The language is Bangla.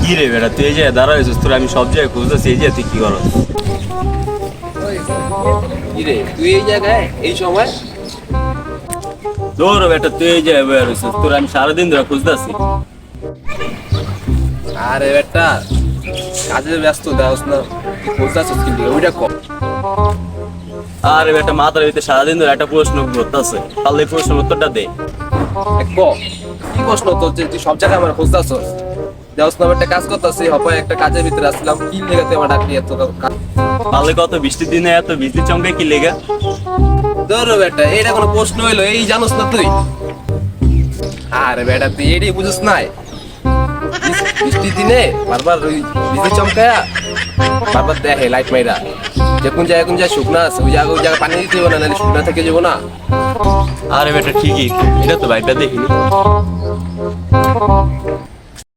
কি রে বেটা, তুই এই জায়গায় দাঁড়াইছিস, তোর আমি সব জায়গায় খুঁজতেছি, এই জায়গায় তুই কি করস? কি রে তুই এই জায়গায় এই সময়? তোর বেটা, তুই এই জায়গায় বয়ে রয়েছিস, তোর আমি সারাদিন ধরে খুঁজতেছি। আরে বেটা কাজের ব্যস্ত দেওয়াস না, বলতেছিস কিন্তু ওইটা কম। আরে বেটা, মাথার ভিতরে সারাদিন ধরে একটা প্রশ্ন ঘুরতেছে, তাহলে এই প্রশ্নের উত্তরটা দে। কি প্রশ্ন তোর যে তুই সব জায়গায় আমার খুঁজতেছিস? দেওয়াস না একটা কাজ করতেছি, হপায় একটা কাজের ভিতরে আসলাম, কি লেগে তুই আমার ডাকলি এত? তাহলে কত বৃষ্টির দিনে এত বৃষ্টি চমকে কি লেগে? ধর বেটা, এটা কোনো প্রশ্ন হইলো? এই জানোস না তুই? আরে বেটা তুই এটাই বুঝিস নাই, বৃষ্টির দিনে বারবার ওই বিজলি চমকায়া বারবার দেখে লাইট মাইরা, যে কোন জায়গায় শুকনা আছে ওই জায়গায় পানি দিতে হবে না, নাহলে শুকনা থেকে যাবো না। আরে বেটা ঠিকই, এটা তো ভাইটা দেখিনি।